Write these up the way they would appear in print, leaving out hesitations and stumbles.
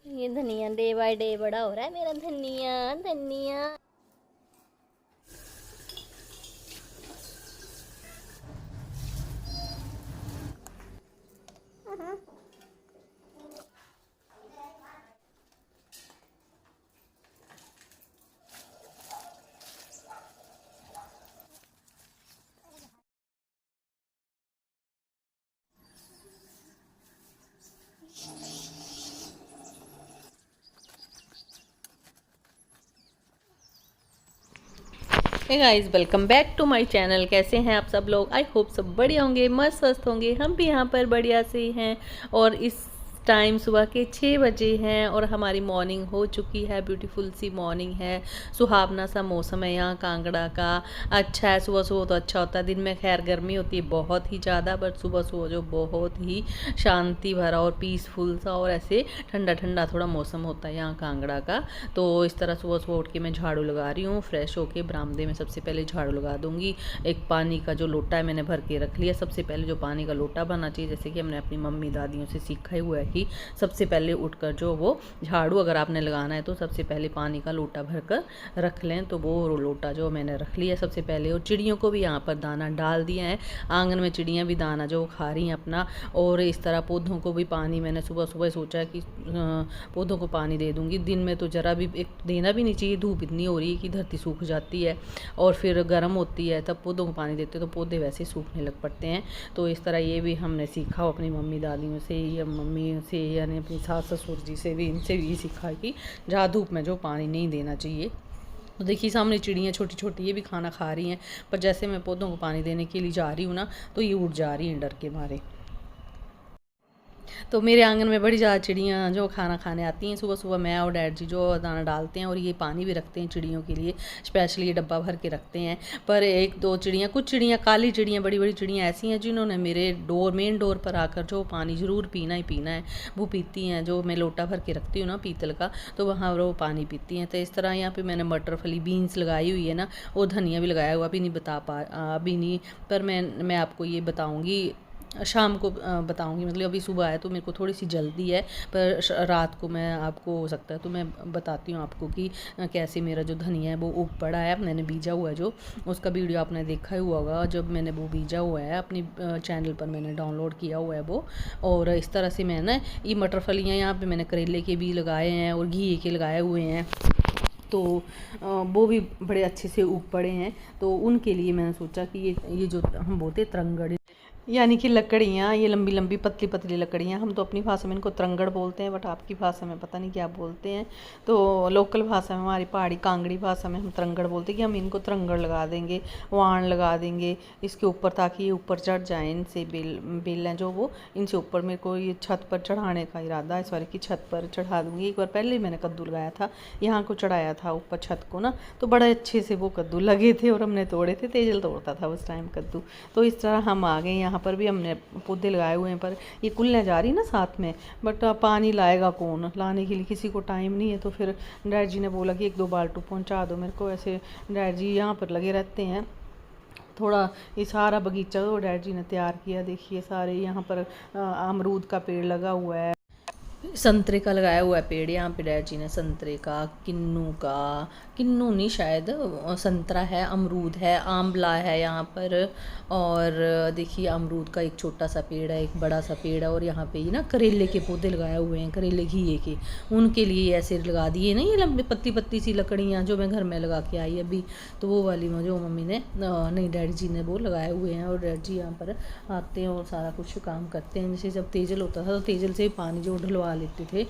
ये धनिया day by day बड़ा हो रहा है मेरा धनिया धनिया। Hey guys, welcome back to my channel. कैसे हैं आप सब लोग? आई होप सब बढ़िया होंगे, मस्त स्वस्थ होंगे। हम भी यहाँ पर बढ़िया से हैं और इस टाइम सुबह के 6 बजे हैं और हमारी मॉर्निंग हो चुकी है। ब्यूटीफुल सी मॉर्निंग है, सुहावना सा मौसम है यहाँ कांगड़ा का। अच्छा है, सुबह सुबह तो अच्छा होता है। दिन में खैर गर्मी होती है बहुत ही ज़्यादा, बट सुबह सुबह जो बहुत ही शांति भरा और पीसफुल सा और ऐसे ठंडा ठंडा थोड़ा मौसम होता है यहाँ कांगड़ा का। तो इस तरह सुबह सुबह उठ के मैं झाड़ू लगा रही हूँ। फ्रेश होके बरामदे में सबसे पहले झाड़ू लगा दूँगी। एक पानी का जो लोटा है मैंने भर के रख लिया। सबसे पहले जो पानी का लोटा बनना चाहिए, जैसे कि हमने अपनी मम्मी दादियों से सीखा ही हुआ है कि सबसे पहले उठकर जो वो झाड़ू अगर आपने लगाना है तो सबसे पहले पानी का लोटा भरकर रख लें। तो वो लोटा जो मैंने रख लिया सबसे पहले। और चिड़ियों को भी यहाँ पर दाना डाल दिया है। आंगन में चिड़ियाँ भी दाना जो खा रही हैं अपना। और इस तरह पौधों को भी पानी मैंने सुबह सुबह सोचा है कि पौधों को पानी दे दूँगी। दिन में तो ज़रा भी एक देना भी नहीं चाहिए, धूप इतनी हो रही है कि धरती सूख जाती है और फिर गर्म होती है, तब पौधों को पानी देते तो पौधे वैसे सूखने लग पड़ते हैं। तो इस तरह ये भी हमने सीखा अपनी मम्मी दादियों से या मम्मी से, यानी अपनी सास ससुर जी से भी, इनसे भी सीखा है कि ज़्यादा धूप में जो पानी नहीं देना चाहिए। तो देखिए सामने चिड़ियाँ छोटी छोटी ये भी खाना खा रही हैं, पर जैसे मैं पौधों को पानी देने के लिए जा रही हूँ ना, तो ये उड़ जा रही हैं डर के मारे। तो मेरे आंगन में बड़ी ज़्यादा चिड़ियाँ जो खाना खाने आती हैं सुबह सुबह। मैं और डैड जी जो दाना डालते हैं और ये पानी भी रखते हैं चिड़ियों के लिए, स्पेशली ये डब्बा भर के रखते हैं। पर एक दो चिड़ियाँ, कुछ चिड़ियाँ, काली चिड़ियाँ, बड़ी बड़ी चिड़ियाँ ऐसी हैं जिन्होंने मेरे मेन डोर पर आकर जो पानी ज़रूर पीना ही पीना है वो पीती हैं। जो मैं लोटा भर के रखती हूँ ना पीतल का, तो वहाँ वो पानी पीती हैं। तो इस तरह यहाँ पर मैंने मटर फली बीन्स लगाई हुई है ना, और धनिया भी लगाया हुआ। अभी नहीं अभी नहीं, पर मैं आपको ये बताऊँगी शाम को बताऊंगी। मतलब अभी सुबह है तो मेरे को थोड़ी सी जल्दी है, पर रात को मैं आपको हो सकता है तो मैं बताती हूँ आपको कि कैसे मेरा जो धनिया है वो उग पड़ा है। मैंने बीजा हुआ है जो, उसका वीडियो आपने देखा ही हुआ होगा जब मैंने वो बीजा हुआ है अपनी चैनल पर मैंने डाउनलोड किया हुआ है वो। और इस तरह से मैंने ये मटर फलियाँ यहाँ पर मैंने करेले के भी लगाए हैं और घी के लगाए हुए हैं। तो वो भी बड़े अच्छे से उग पड़े हैं। तो उनके लिए मैंने सोचा कि ये जो हम बोलते हैं तरंगड़, यानी कि लकड़ियाँ, ये लंबी लंबी पतली पतली लकड़ियाँ, हम तो अपनी भाषा में इनको तरंगड़ बोलते हैं, बट आपकी भाषा में पता नहीं क्या बोलते हैं। तो लोकल भाषा में, हमारी पहाड़ी कांगड़ी भाषा में हम तरंगड़ बोलते हैं कि हम इनको तरंगड़ लगा देंगे, वाण लगा देंगे इसके ऊपर, ताकि ये ऊपर चढ़ जाएँ। इनसे बेल हैं जो वो, इनसे ऊपर मेरे को ये छत पर चढ़ाने का इरादा है। सॉरी कि छत पर चढ़ा दूँगी। एक बार पहले मैंने कद्दू लगाया था, यहाँ को चढ़ाया था ऊपर छत को ना, तो बड़े अच्छे से वो कद्दू लगे थे और हमने तोड़े थे। तेजल तोड़ता था उस टाइम कद्दू। तो इस तरह हम आ गए। यहाँ पर भी हमने पौधे लगाए हुए हैं, पर ये कुल्ले जा रही ना साथ में, बट पानी लाएगा कौन? लाने के लिए किसी को टाइम नहीं है। तो फिर डैड जी ने बोला कि 1-2 बाल्टी पहुंचा दो मेरे को। ऐसे डैड जी यहाँ पर लगे रहते हैं। थोड़ा ये सारा बगीचा तो डैड जी ने तैयार किया। देखिए सारे यहाँ पर अमरूद का पेड़ लगा हुआ है, संतरे का लगाया हुआ है पेड़ यहाँ पे डैड जी ने, संतरे का, किन्नू नहीं शायद, संतरा है, अमरूद है, आंवला है यहाँ पर। और देखिए अमरूद का एक छोटा सा पेड़ है, एक बड़ा सा पेड़ है। और यहाँ पे ये ना करेले के पौधे लगाए हुए हैं, करेले घिये के, उनके लिए ऐसे लगा दिए ना ये लंबी पत्ती पत्ती सी लकड़ियाँ जो मैं घर में लगा के आई अभी। तो वो वाली जो मम्मी ने नहीं डैडी जी ने वो लगाए हुए हैं। और डैड जी यहाँ पर आते हैं और सारा कुछ काम करते हैं। जैसे जब तेजल होता था तो तेजल से पानी जो ढलवा लेते थे,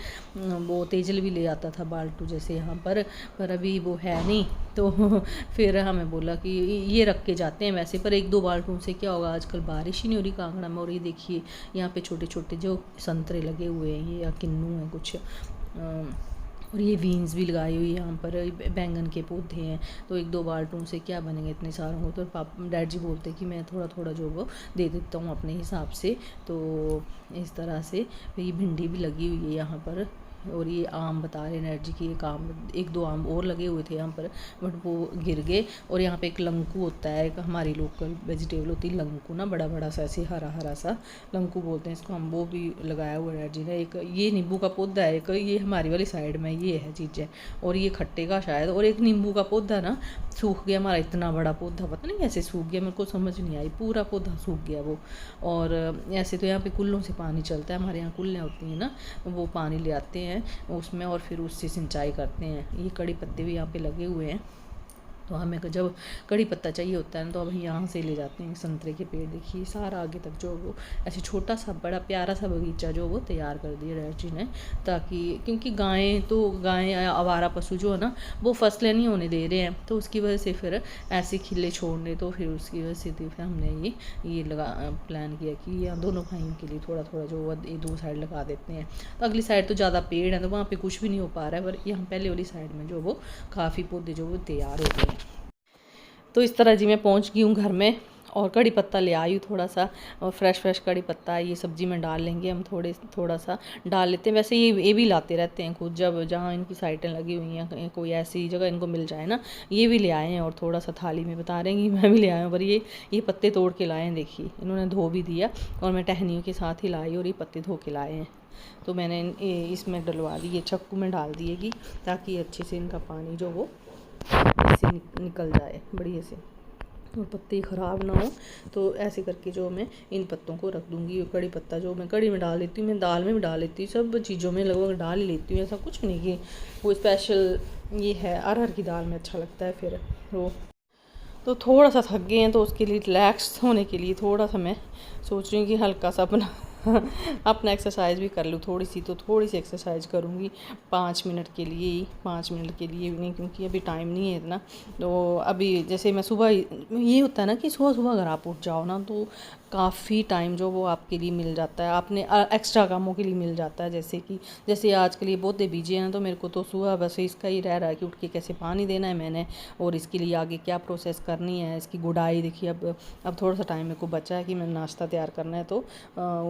वो तेजल भी ले आता था बाल्टू जैसे यहाँ पर अभी वो है नहीं। तो फिर हमें बोला कि ये रख के जाते हैं वैसे, पर 1-2 बाल्टों से क्या होगा, आजकल बारिश ही नहीं हो रही कांगड़ा में। और ये देखिए यहाँ पे छोटे छोटे जो संतरे लगे हुए हैं, ये या किन्नू हैं कुछ, और ये बीन्स भी लगाई हुई है यहाँ पर, बैंगन के पौधे हैं। तो 1-2 बाल्टों से क्या बनेंगे इतने सारों को? तो पापा डैड जी बोलते कि मैं थोड़ा थोड़ा जो वो दे देता हूँ अपने हिसाब से। तो इस तरह से ये भिंडी भी लगी हुई है यहाँ पर, और ये आम बता रहे एनर्जी की, एक आम, 1-2 आम और लगे हुए थे यहाँ पर, बट वो गिर गए। और यहाँ पे एक लंकू होता है, एक हमारी लोकल वेजिटेबल होती है लंकू ना, बड़ा बड़ा सा ऐसे हरा हरा सा लंकू बोलते हैं इसको हम, वो भी लगाया हुआ एनर्जी ने। एक ये नींबू का पौधा है, एक ये हमारी वाली साइड में ये है चीज़ें, और ये खट्टे का शायद, और एक नींबू का पौधा ना सूख गया हमारा, इतना बड़ा पौधा पता नहीं कैसे सूख गया, मेरे को समझ नहीं आई, पूरा पौधा सूख गया वो। और ऐसे तो यहाँ पे कुल्लों से पानी चलता है, हमारे यहाँ कुल्लें होती हैं ना, वो पानी ले आते हैं उसमें और फिर उससे सिंचाई करते हैं। ये कड़ी पत्ते भी यहाँ पे लगे हुए हैं, तो हमें जब कड़ी पत्ता चाहिए होता है ना तो अब यहाँ से ले जाते हैं। संतरे के पेड़ देखिए सारा आगे तक जो वो ऐसे छोटा सा बड़ा प्यारा सा बगीचा जो वो तैयार कर दिया डैड जी ने, ताकि क्योंकि गायें आवारा पशु जो है ना वो फसलें नहीं होने दे रहे हैं, तो उसकी वजह से फिर ऐसे खिले छोड़ने, तो फिर उसकी वजह से तो फिर हमने ये लगा प्लान किया कि यहाँ दोनों भाइयों के लिए थोड़ा थोड़ा जो ये 2 साइड लगा देते हैं। तो अगली साइड तो ज़्यादा पेड़ है तो वहाँ पर कुछ भी नहीं हो पा रहा है, पर यहाँ पहले वाली साइड में जो वो काफ़ी पौधे जो वो तैयार हो गए। तो इस तरह जी मैं पहुंच गई हूँ घर में, और कड़ी पत्ता ले आई हूँ थोड़ा सा, और फ्रेश कड़ी पत्ता ये सब्ज़ी में डाल लेंगे हम, थोड़ा सा डाल लेते हैं। वैसे ये भी लाते रहते हैं खुद, जब जहाँ इनकी साइटें लगी हुई हैं कोई ऐसी जगह इनको मिल जाए ना, ये भी ले आए हैं। और थोड़ा सा थाली में बता रहे हैं कि मैं भी ले आया हूँ, पर ये पत्ते तोड़ के लाए हैं, देखिए इन्होंने धो भी दिया और मैं टहनियों के साथ ही लाई, और ये पत्ते धो के लाए हैं। तो मैंने इसमें डलवा दी, ये चक्कू में डाल दिएगी ताकि अच्छे से इनका पानी जो वो इससे निकल जाए बढ़िया से, और पत्ते ख़राब ना हो। तो ऐसे करके जो मैं इन पत्तों को रख दूँगी। कड़ी पत्ता जो मैं कड़ी में डाल लेती हूँ, मैं दाल में भी डाल लेती हूँ, सब चीज़ों में लगभग डाल ही लेती हूँ, ऐसा कुछ भी नहीं कि वो स्पेशल ये है। अरहर की दाल में अच्छा लगता है फिर वो। तो थोड़ा सा थक गए हैं तो उसके लिए रिलैक्स होने के लिए थोड़ा सा मैं सोच रही हूँ कि हल्का सा अपना एक्सरसाइज भी कर लूँ थोड़ी सी। तो थोड़ी सी एक्सरसाइज करूँगी 5 मिनट के लिए ही, 5 मिनट के लिए भी नहीं, क्योंकि अभी टाइम नहीं है इतना। तो अभी जैसे मैं सुबह, ये होता है ना कि सुबह अगर आप उठ जाओ ना तो काफ़ी टाइम जो वो आपके लिए मिल जाता है, आपने एक्स्ट्रा कामों के लिए मिल जाता है। जैसे आज के लिए बहुत बिजी हैं, तो मेरे को तो सुबह बस इसका ही रह रहा है कि उठ के कैसे पानी देना है मैंने, और इसके लिए आगे क्या प्रोसेस करनी है, इसकी गुड़ाई। देखिए अब थोड़ा सा टाइम मेरे को बचा है कि मैं नाश्ता तैयार करना है, तो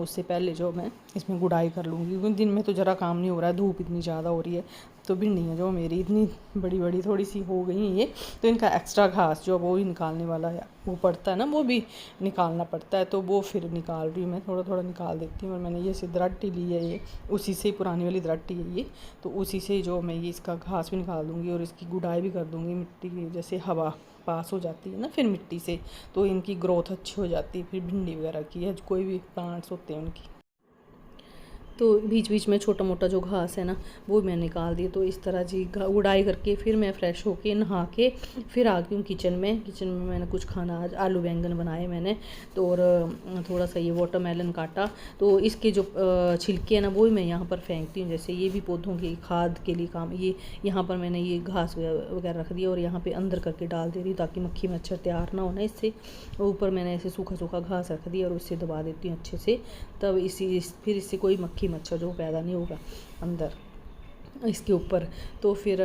उससे पहले जो मैं इसमें गुड़ाई कर लूँगी, क्योंकि दिन में तो ज़रा काम नहीं हो रहा है, धूप इतनी ज़्यादा हो रही है। तो भिंडियाँ जो मेरी इतनी बड़ी थोड़ी सी हो गई हैं ये, तो इनका एक्स्ट्रा घास जो वो ही निकालने वाला है, वो पड़ता है ना, वो भी निकालना पड़ता है। तो वो फिर निकाल रही हूँ मैं, थोड़ा निकाल देती हूँ। और मैंने ये दरट्टी ली है, ये उसी से पुरानी वाली दरट्टी है ये, तो उसी से जो मैं ये इसका घास भी निकाल दूँगी और इसकी गुड़ाई भी कर दूँगी। मिट्टी की जैसे हवा पास हो जाती है ना फिर मिट्टी से, तो इनकी ग्रोथ अच्छी हो जाती है। फिर भिंडी वगैरह की है, कोई भी प्लांट्स होते हैं उनकी, तो बीच में छोटा मोटा जो घास है ना वो मैं निकाल दी। तो इस तरह जी उड़ाई करके फिर मैं फ़्रेश होके नहा के फिर आ गई हूँ किचन में मैंने कुछ खाना, आज आलू बैंगन बनाए मैंने। तो और थोड़ा सा ये वाटरमेलन काटा, तो इसके जो छिलके हैं ना वो ही मैं यहाँ पर फेंकती हूँ। जैसे ये भी पौधों की खाद के लिए काम, ये यहाँ पर मैंने ये घास वगैरह रख दिया और यहाँ पर अंदर करके डाल दे रही हूँ ताकि मक्खी मच्छर तैयार ना होना इससे। ऊपर मैंने ऐसे सूखा घास रख दिया और उससे दबा देती हूँ अच्छे से, तब फिर इससे कोई मक्खी मच्छर जो पैदा नहीं होगा अंदर इसके ऊपर। तो फिर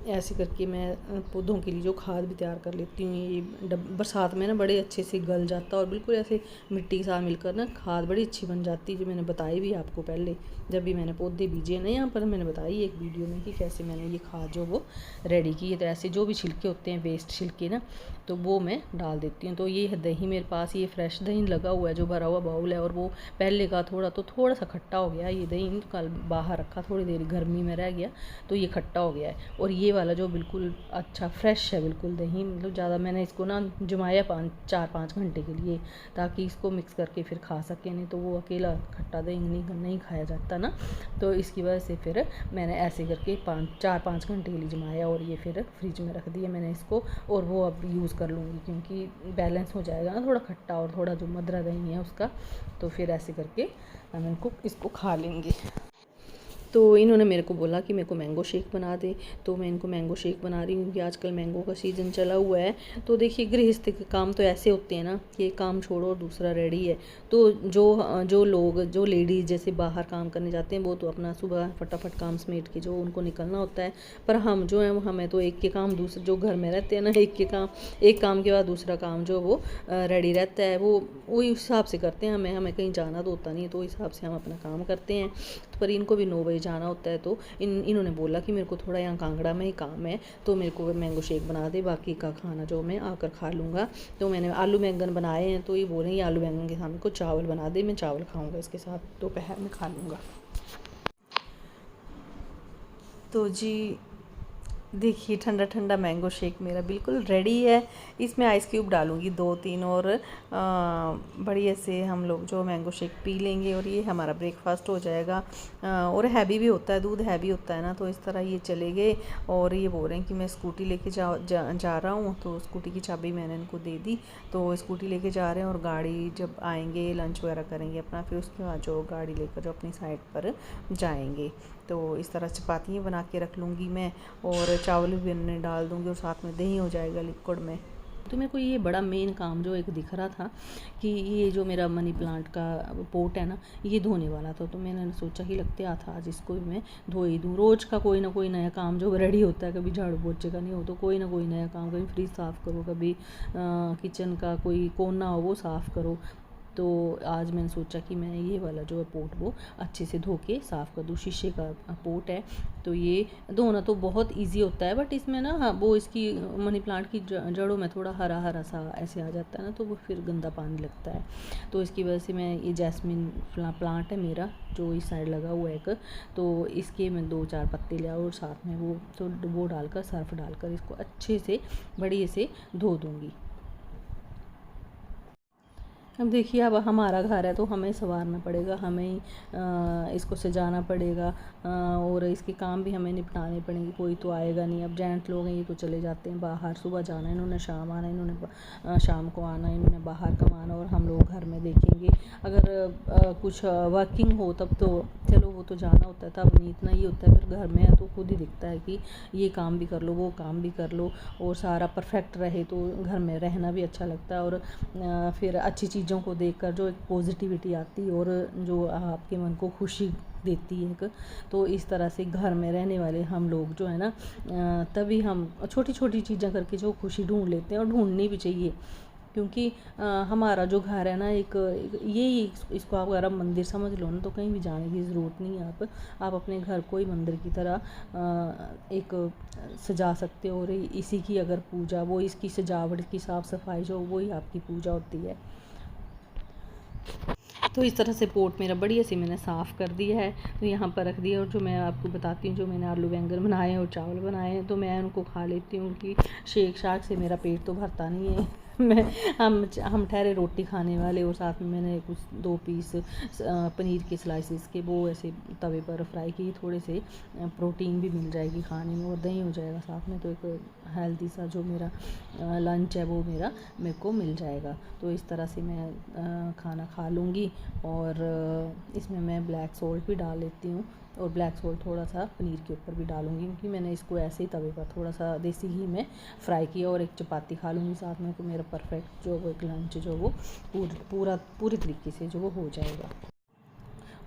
ऐसे करके मैं पौधों के लिए जो खाद भी तैयार कर लेती हूँ। ये बरसात में ना बड़े अच्छे से गल जाता है और बिल्कुल ऐसे मिट्टी के साथ मिलकर ना खाद बड़ी अच्छी बन जाती है, जो मैंने बताई भी आपको पहले जब भी मैंने पौधे बीजे ना यहाँ पर, मैंने बताई एक वीडियो में कि कैसे मैंने ये खाद जो वो रेडी की है। तो ऐसे जो भी छिलके होते हैं वेस्ट छिलके ना, तो वो मैं डाल देती हूँ। तो ये है दही मेरे पास, ये फ्रेश दही लगा हुआ है जो भरा हुआ बाउल है, और वो पहले का थोड़ा सा खट्टा हो गया। ये दही कल बाहर रखा, थोड़ी देर गर्मी में रह गया तो ये खट्टा हो गया है। और ये वाला जो बिल्कुल अच्छा फ्रेश है बिल्कुल दही, मतलब ज़्यादा मैंने इसको ना जमाया 4-5 घंटे के लिए, ताकि इसको मिक्स करके फिर खा सकें, नहीं तो वो अकेला खट्टा दही नहीं खाया जाता ना। तो इसकी वजह से फिर मैंने ऐसे करके 4-5 घंटे के लिए जमाया और ये फिर फ्रिज में रख दिया मैंने इसको। और वो अब यूज़ कर लूँगी, क्योंकि बैलेंस हो जाएगा ना थोड़ा खट्टा और थोड़ा जो मदरा दही है उसका। तो फिर ऐसे करके हम इसको खा लेंगे। तो इन्होंने मेरे को बोला कि मेरे को मैंगो शेक बना दे, तो मैं इनको मैंगो शेक बना रही हूँ, क्योंकि आजकल मैंगो का सीज़न चला हुआ है। तो देखिए गृहस्थ के काम तो ऐसे होते हैं ना कि एक काम छोड़ो और दूसरा रेडी है। तो जो लेडीज़ जैसे बाहर काम करने जाते हैं वो तो अपना सुबह फटाफट काम समेट के जो उनको निकलना होता है, पर हम जो है हमें तो एक के काम दूसरे, जो घर में रहते हैं ना, एक काम के बाद दूसरा काम जो वो रेडी रहता है, वो वही हिसाब से करते हैं। हमें कहीं जाना तो होता नहीं है, तो हिसाब से हम अपना काम करते हैं। पर इनको भी 9 बजे सुबह जाना होता है तो इन्होंने बोला कि मेरे को थोड़ा यहाँ कांगड़ा में ही काम है, तो मेरे को मैंगो शेक बना दे, बाकी का खाना जो मैं आकर खा लूँगा। तो मैंने आलू बैंगन बनाए हैं, तो ये बोल रहे हैं आलू बैंगन के साथ मेरे को चावल बना दे, मैं चावल खाऊँगा इसके साथ, दोपहर में खा लूँगा। तो जी देखिए ठंडा ठंडा मैंगो शेक मेरा बिल्कुल रेडी है। इसमें आइस क्यूब डालूँगी 2-3 और बढ़िया से हम लोग जो मैंगो शेक पी लेंगे और ये हमारा ब्रेकफास्ट हो जाएगा। और हैवी भी होता है, दूध हैवी होता है ना, तो इस तरह ये चले गए। और ये बोल रहे हैं कि मैं स्कूटी लेके जा रहा हूँ, तो स्कूटी की चाबी मैंने इनको दे दी, तो स्कूटी लेके जा रहे हैं। और गाड़ी जब आएंगे लंच वगैरह करेंगे अपना, फिर उसके बाद जो गाड़ी लेकर जो अपनी साइड पर जाएंगे। तो इस तरह चपातियाँ बना के रख लूँगी मैं, और चावल भी बनने डाल दूँगी, और साथ में दही हो जाएगा लिक्विड में। तो मेरे को ये बड़ा मेन काम जो एक दिख रहा था कि ये जो मेरा मनी प्लांट का पोट है ना, ये धोने वाला था। तो मैंने सोचा कि लगते आता आज इसको भी मैं धो ही दूँ। रोज़ का कोई ना कोई नया काम जो रेडी होता है, कभी झाड़ू पोछे का नहीं हो तो कोई ना कोई नया काम, कभी फ्रिज साफ़ करो, कभी किचन का कोई कोना हो वो साफ़ करो। तो आज मैंने सोचा कि मैं ये वाला जो है पोट वो अच्छे से धो के साफ़ कर दूँ। शीशे का पोट है, तो ये धोना तो बहुत इजी होता है, बट इसमें ना वो इसकी मनी प्लांट की जड़ों में थोड़ा हरा हरा सा ऐसे आ जाता है ना, तो वो फिर गंदा पानी लगता है। तो इसकी वजह से मैं ये जैस्मिन प्लांट है मेरा जो इस साइड लगा हुआ है एक, तो इसके मैं 2-4 पत्ते लिया और साथ में वो डालकर सर्फ डालकर इसको अच्छे से बढ़िया से धो दूँगी। अब देखिए अब हमारा घर है तो हमें संवारना पड़ेगा, हमें इसको सजाना पड़ेगा, और इसके काम भी हमें निपटाने पड़ेंगे। कोई तो आएगा नहीं, अब जेंट्स लोग हैं ये तो चले जाते हैं बाहर, सुबह जाना इन्होंने, शाम आना इन्होंने, शाम को आना इन्होंने, बाहर कमाना, और हम लोग घर में देखेंगे। अगर कुछ वर्किंग हो तब तो चलो वो तो जाना होता है, तब नहीं इतना ही होता है। फिर घर में है तो खुद ही दिखता है कि ये काम भी कर लो, वो काम भी कर लो, और सारा परफेक्ट रहे तो घर में रहना भी अच्छा लगता है। और फिर अच्छी चीज़ों को देखकर जो एक पॉजिटिविटी आती है और जो आपके मन को खुशी देती है एक, तो इस तरह से घर में रहने वाले हम लोग जो है ना, तभी हम छोटी छोटी चीज़ें करके जो खुशी ढूंढ लेते हैं, और ढूंढनी भी चाहिए। क्योंकि हमारा जो घर है ना एक यही, इसको आप अगर आप मंदिर समझ लो ना, तो कहीं भी जाने की ज़रूरत नहीं है। आप अपने घर को ही मंदिर की तरह एक सजा सकते हो, और इसी की अगर पूजा, वो इसकी सजावट की साफ़ सफाई जो वही आपकी पूजा होती है। तो इस तरह से पोट मेरा बढ़िया से मैंने साफ़ कर दिया है, तो यहाँ पर रख दिया। और जो मैं आपको बताती हूँ, जो मैंने आलू बैंगन बनाए हैं और चावल बनाए हैं, तो मैं उनको खा लेती हूँ कि शेक शाक से मेरा पेट तो भरता नहीं है। हम ठहरे रोटी खाने वाले, और साथ में मैंने कुछ 2 पीस पनीर के स्लाइसेस के वो ऐसे तवे पर फ्राई किए, थोड़े से प्रोटीन भी मिल जाएगी खाने में, और दही हो जाएगा साथ में, तो एक हेल्दी सा जो मेरा लंच है वो मेरे को मिल जाएगा। तो इस तरह से मैं खाना खा लूँगी। और इसमें मैं ब्लैक सॉल्ट भी डाल लेती हूँ, और ब्लैक सॉल्ट थोड़ा सा पनीर के ऊपर भी डालूँगी, क्योंकि मैंने इसको ऐसे ही तवे पर थोड़ा सा देसी घी में फ्राई किया। और एक चपाती खा लूँगी साथ में, तो मेरा परफेक्ट जो वो एक लंच जो वो पूरी तरीके से जो वो हो जाएगा।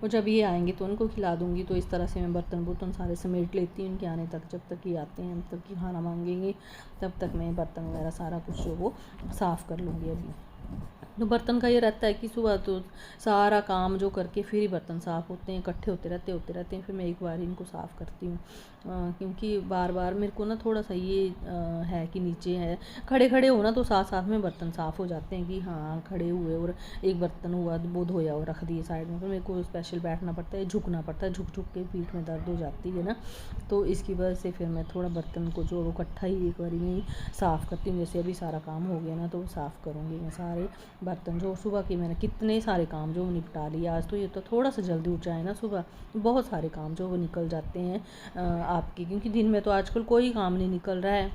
और जब ये आएंगे तो उनको खिला दूँगी। तो इस तरह से मैं बर्तन सारे समेट लेती हूँ उनके आने तक। जब तक ये आते हैं तब कि खाना मांगेंगे, तब तक मैं बर्तन वगैरह सारा कुछ जो वो साफ़ कर लूँगी। अभी तो बर्तन का ये रहता है कि सुबह तो सारा काम जो करके फिर ही बर्तन साफ़ होते हैं, इकट्ठे होते रहते हैं, फिर मैं एक बार इनको साफ़ करती हूँ। क्योंकि बार बार मेरे को ना थोड़ा सा ये है कि नीचे है, खड़े हो ना तो साथ साथ में बर्तन साफ़ हो जाते हैं कि हाँ खड़े हुए और एक बर्तन हुआ वो धोया और रख दिए साइड में, फिर मेरे को स्पेशल बैठना पड़ता है, झुकना पड़ता है, झुक के पीठ में दर्द हो जाती है ना। तो इसकी वजह से फिर मैं थोड़ा बर्तन को जो वो इकट्ठा ही एक बार में ही साफ़ करती हूँ। जैसे अभी सारा काम हो गया ना, तो साफ़ करूँगी मैं सारे बर्तन। जो सुबह के मैंने कितने सारे काम जो निपटा लिए आज, तो ये तो थोड़ा सा जल्दी उठ जाए ना, सुबह बहुत सारे काम जो वो निकल जाते हैं आपके, क्योंकि दिन में तो आजकल कोई काम नहीं निकल रहा है,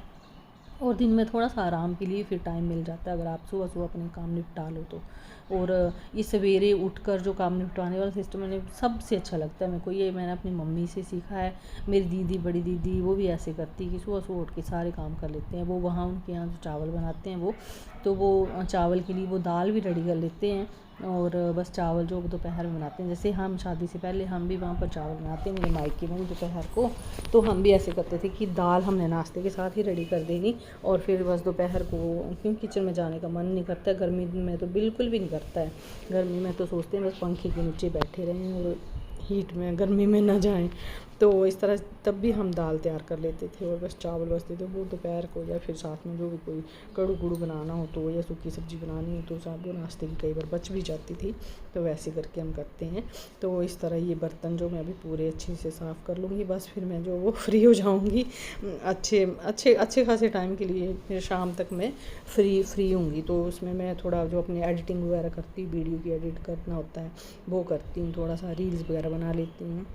और दिन में थोड़ा सा आराम के लिए फिर टाइम मिल जाता है अगर आप सुबह अपने काम निपटा लो तो। और ये सवेरे उठकर जो काम निपटाने वाला सिस्टम मैंने सबसे अच्छा लगता है मेरे को, ये मैंने अपनी मम्मी से सीखा है। मेरी दीदी, बड़ी दीदी, वो भी ऐसे करती है कि सुबह उठ के सारे काम कर लेते हैं। वो वहाँ उनके यहाँ जो चावल बनाते हैं वो, तो वो चावल के लिए वो दाल भी रेडी कर लेते हैं, और बस चावल जो दोपहर में बनाते हैं। जैसे हम शादी से पहले हम भी वहाँ पर चावल बनाते हैं मेरे मायके में दोपहर को, तो हम भी ऐसे करते थे कि दाल हमने नाश्ते के साथ ही रेडी कर देनी, और फिर बस दोपहर को, क्योंकि किचन में जाने का मन नहीं करता है, गर्मी में तो बिल्कुल भी नहीं करता है। गर्मी में तो सोचते हैं बस पंखे के नीचे बैठे रहें और हीट में, गर्मी में ना जाएं। तो इस तरह तब भी हम दाल तैयार कर लेते थे और बस चावल बचते थे, वो दोपहर को या फिर साथ में जो भी कोई कड़ू गुड़ू बनाना हो तो, या सूखी सब्ज़ी बनानी हो तो साथ वो नाश्ते की कई बार बच भी जाती थी। तो वैसे करके हम करते हैं। तो इस तरह ये बर्तन जो मैं अभी पूरे अच्छे से साफ़ कर लूँगी, बस फिर मैं जो वो फ्री हो जाऊँगी अच्छे खासे टाइम के लिए। फिर शाम तक मैं फ्री होंगी, तो उसमें मैं थोड़ा जो अपनी एडिटिंग वगैरह करती हूँ, वीडियो की एडिट करना होता है वो करती हूँ, थोड़ा सा रील्स वगैरह बना लेती हूँ।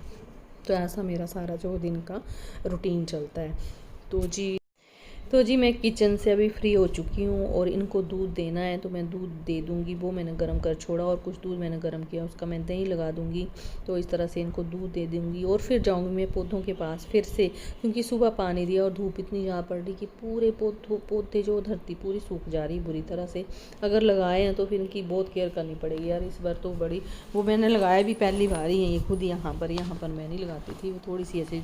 तो ऐसा मेरा सारा जो दिन का रूटीन चलता है। तो जी मैं किचन से अभी फ्री हो चुकी हूँ और इनको दूध देना है, तो मैं दूध दे दूँगी। वो मैंने गर्म कर छोड़ा और कुछ दूध मैंने गर्म किया, उसका मैं दही लगा दूँगी। तो इस तरह से इनको दूध दे दूँगी और फिर जाऊँगी मैं पौधों के पास फिर से, क्योंकि सुबह पानी दिया और धूप इतनी ज़्यादा पड़ रही कि पूरे पौधे जो धरती पूरी सूख जा रही बुरी तरह से। अगर लगाए हैं तो फिर इनकी बहुत केयर करनी पड़ेगी यार। इस बार तो बड़ी, वो मैंने लगाया भी पहली बार ही है ये खुद यहाँ पर मैं नहीं लगाती थी, वो थोड़ी सी ऐसे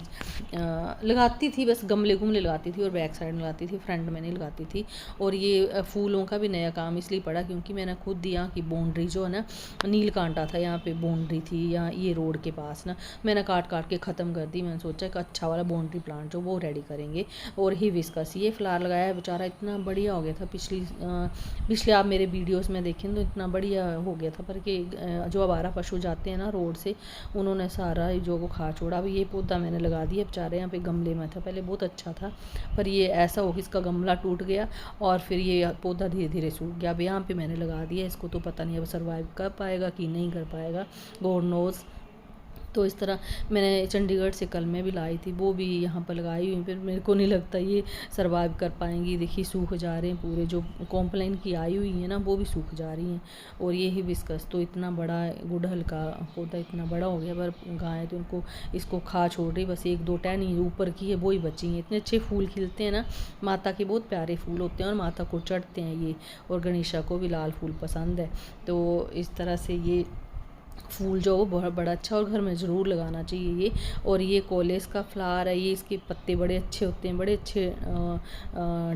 लगाती थी, बस गमले घुमले लगाती थी और बैक साइड में लगाती थी, फ्रंट में नहीं लगाती थी। और ये फूलों का भी नया काम इसलिए पड़ा क्योंकि मैंने खुद यहाँ की बाउंड्री जो है ना, नील कांटा था यहाँ पे बाउंड्री थी, यहाँ ये रोड के पास ना, मैंने काट के ख़त्म कर दी। मैंने सोचा एक अच्छा वाला बाउंड्री प्लांट जो वो रेडी करेंगे। और हिबिस्कस ये फ्लावर लगाया है, बेचारा इतना बढ़िया हो गया था। पिछले आप मेरे वीडियोस में देखें तो इतना बढ़िया हो गया था, पर कि जो आवारा पशु जाते हैं ना रोड से, उन्होंने सारा जो वो खा छोड़ा। अब ये पौधा मैंने लगा दिया, बेचारे यहाँ पे गमले में था, पहले बहुत अच्छा था, पर ये ऐसा हो कि इसका गमला टूट गया और फिर ये पौधा धीरे धीरे सूख गया। अब यहाँ पे मैंने लगा दिया इसको, तो पता नहीं अब सर्वाइव कर पाएगा कि नहीं कर पाएगा, गॉड नोज़। तो इस तरह मैंने चंडीगढ़ से कल में भी लाई थी, वो भी यहाँ पर लगाई हुई, फिर मेरे को नहीं लगता ये सर्वाइव कर पाएंगी। देखिए सूख जा रहे हैं पूरे, जो कॉम्प्लाइन की आई हुई है ना वो भी सूख जा रही हैं। और ये हिबिस्कस तो इतना बड़ा गुड़हल का पौधा इतना बड़ा हो गया, पर गाय तो उनको इसको खा छोड़ रही, बस एक दो टहनी ऊपर की है वो ही बची हैं। इतने अच्छे फूल खिलते हैं ना, माता के बहुत प्यारे फूल होते हैं और माता को चढ़ते हैं ये, और गणेशा को भी लाल फूल पसंद है। तो इस तरह से ये फूल जो वो बहुत बड़ा अच्छा, और घर में ज़रूर लगाना चाहिए ये। और ये कोलेस का फ्लावर है, ये इसके पत्ते बड़े अच्छे होते हैं, बड़े अच्छे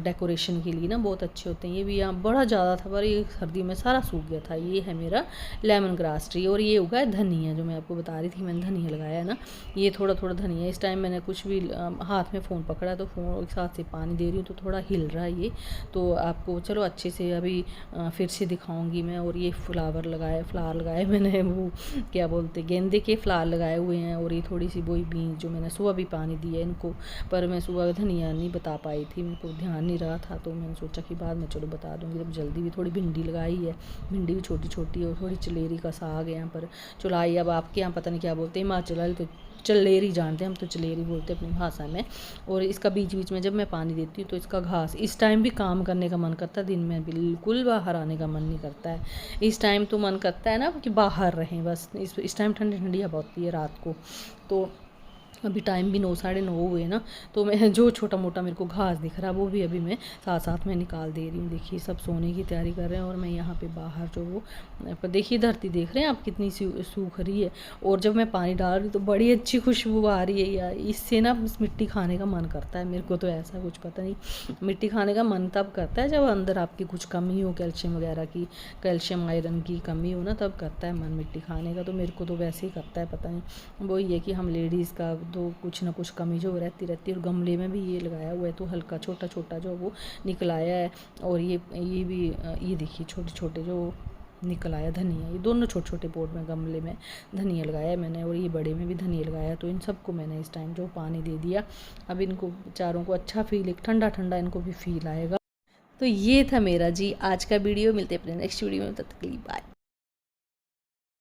डेकोरेशन के लिए ना बहुत अच्छे होते हैं। ये भी यहाँ बड़ा ज़्यादा था पर ये सर्दी में सारा सूख गया था। ये है मेरा लेमन ग्रास ट्री। और ये उगा है धनिया, जो मैं आपको बता रही थी मैंने धनिया लगाया है ना, ये थोड़ा थोड़ा धनिया। इस टाइम मैंने कुछ भी हाथ में फ़ोन पकड़ा तो फ़ोन एक साथ से पानी दे रही हूँ, तो थोड़ा हिल रहा है ये, तो आपको चलो अच्छे से अभी फिर से दिखाऊँगी मैं। और ये फ्लावर लगाए मैंने, वो क्या बोलते गेंदे के फ्लावर लगाए हुए हैं। और ये थोड़ी सी वही बीज जो मैंने सुबह भी पानी दिया इनको, पर मैं सुबह धनिया नहीं बता पाई थी, मेरे को ध्यान नहीं रहा था, तो मैंने सोचा कि बाद में चलो बता दूंगी। जब जल्दी भी थोड़ी भिंडी लगाई है, भिंडी भी छोटी छोटी, और थोड़ी चलेरी का साग है यहाँ पर, चुलाई, अब आपके यहाँ पता नहीं क्या बोलते हैं, हिमाचल तो चलेरी जानते हैं, हम तो चलेरी बोलते हैं अपनी भाषा में। और इसका बीच बीच में जब मैं पानी देती हूँ तो इसका घास, इस टाइम भी काम करने का मन करता है, दिन में बिल्कुल बाहर आने का मन नहीं करता है। इस टाइम तो मन करता है ना कि बाहर रहें बस। इस टाइम ठंडी ठंडी हवा होती है रात को, तो अभी टाइम भी 9 साढ़े 9 हुए ना, तो मैं जो छोटा मोटा मेरे को घास दिख रहा है वो भी अभी मैं साथ साथ में निकाल दे रही हूँ। देखिए सब सोने की तैयारी कर रहे हैं और मैं यहाँ पे बाहर जो वो देखिए धरती देख रहे हैं आप कितनी सूख रही है। और जब मैं पानी डाल रही हूँ तो बड़ी अच्छी खुशबू आ रही है यार, इससे ना मिट्टी खाने का मन करता है मेरे को। तो ऐसा कुछ पता नहीं, मिट्टी खाने का मन तब करता है जब अंदर आपकी कुछ कमी हो, कैल्शियम वगैरह की, कैल्शियम आयरन की कमी हो ना, तब करता है मन मिट्टी खाने का। तो मेरे को तो वैसे ही करता है, पता नहीं वही है कि हम लेडीज़ का तो कुछ ना कुछ कमी जो रहती है। और गमले में भी ये लगाया हुआ है तो हल्का छोटा छोटा जो वो निकल आया है। और ये भी ये देखिए छोटे छोटे जो निकल आया धनिया, ये दोनों छोटे छोटे पॉट में गमले में धनिया लगाया है मैंने, और ये बड़े में भी धनिया लगाया। तो इन सबको मैंने इस टाइम जो पानी दे दिया, अब इनको चारों को अच्छा फील, एक ठंडा ठंडा इनको भी फील आएगा। तो ये था मेरा जी आज का वीडियो, मिलते हैं अपने नेक्स्ट वीडियो में, तब तक के लिए बाय।